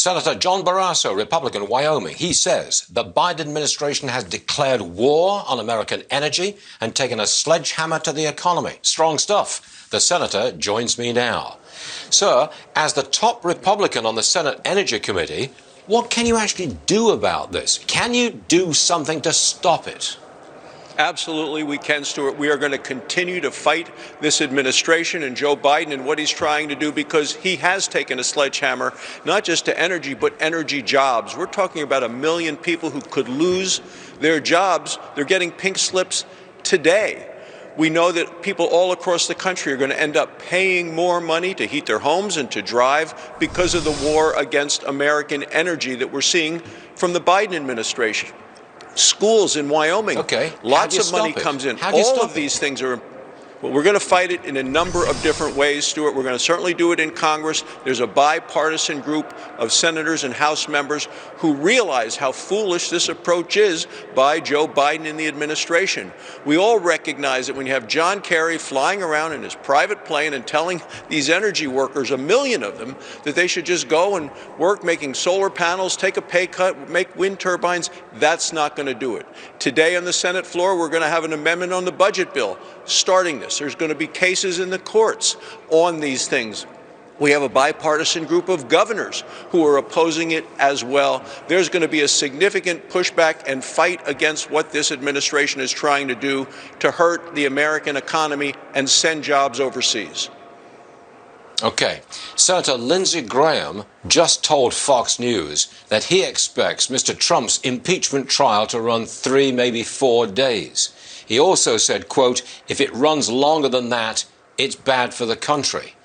Senator John Barrasso, Republican, Wyoming, he says the Biden administration has declared war on American energy and taken a sledgehammer to the economy. Strong stuff. The senator joins me now. Sir, as the top Republican on the Senate Energy Committee, what can you actually do about this? Can you do something to stop it? Absolutely, we can, Stuart. We are going to continue to fight this administration and Joe Biden and what he's trying to do, because he has taken a sledgehammer, not just to energy, but energy jobs. We're talking about 1 million people who could lose their jobs. They're getting pink slips today. We know that people all across the country are going to end up paying more money to heat their homes and to drive because of the war against American energy that we're seeing from the Biden administration. Schools in Wyoming, lots of money comes in. All of these things are, well, we're going to fight it in a number of different ways, Stuart. We're going to certainly do it in Congress. There's a bipartisan group of senators and House members who realize how foolish this approach is by Joe Biden and the administration. We all recognize that when you have John Kerry flying around in his private plane and telling these energy workers, 1 million of them, that they should just go and work making solar panels, take a pay cut, make wind turbines, that's not going to do it. Today on the Senate floor, we're going to have an amendment on the budget bill starting this. There's going to be cases in the courts on these things. We have a bipartisan group of governors who are opposing it as well. There's going to be a significant pushback and fight against what this administration is trying to do to hurt the American economy and send jobs overseas. Okay. Senator Lindsey Graham just told Fox News that he expects Mr. Trump's impeachment trial to run 3, maybe 4 days. He also said, quote, if it runs longer than that, it's bad for the country.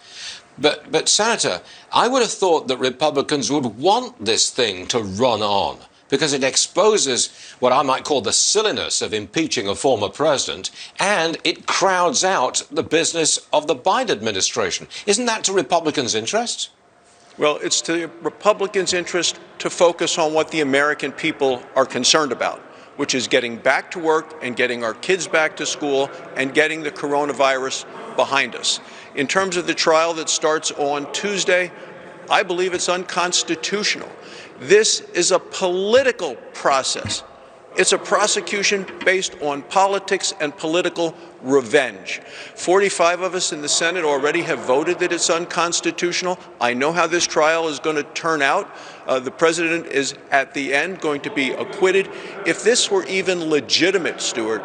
But Senator, I would have thought that Republicans would want this thing to run on, because it exposes what I might call the silliness of impeaching a former president, and it crowds out the business of the Biden administration. Isn't that to Republicans' interest? Well, it's to Republicans' interest to focus on what the American people are concerned about, which is getting back to work and getting our kids back to school and getting the coronavirus behind us. In terms of the trial that starts on Tuesday, I believe it's unconstitutional. This is a political process. It's a prosecution based on politics and political revenge. 45 of us in the Senate already have voted that it's unconstitutional. I know how this trial is going to turn out. The president is, at the end, going to be acquitted. If this were even legitimate, Stuart,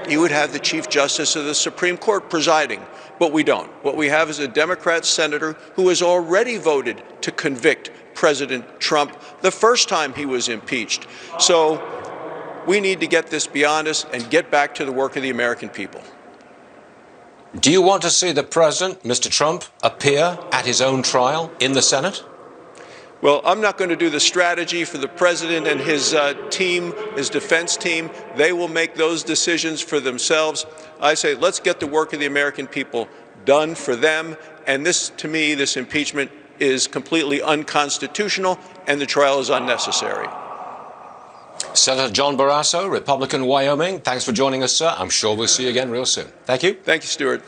you would have the Chief Justice of the Supreme Court presiding, but we don't. What we have is a Democrat senator who has already voted to convict President Trump the first time he was impeached. So we need to get this beyond us and get back to the work of the American people. Do you want to see the president, Mr. Trump, appear at his own trial in the Senate? Well, I'm not going to do the strategy for the president and his team, his defense team. They will make those decisions for themselves. I say, let's get the work of the American people done for them. And this, to me, this impeachment is completely unconstitutional, and the trial is unnecessary. Senator John Barrasso, Republican, Wyoming, thanks for joining us, sir. I'm sure we'll see you again real soon. Thank you. Thank you, Stuart.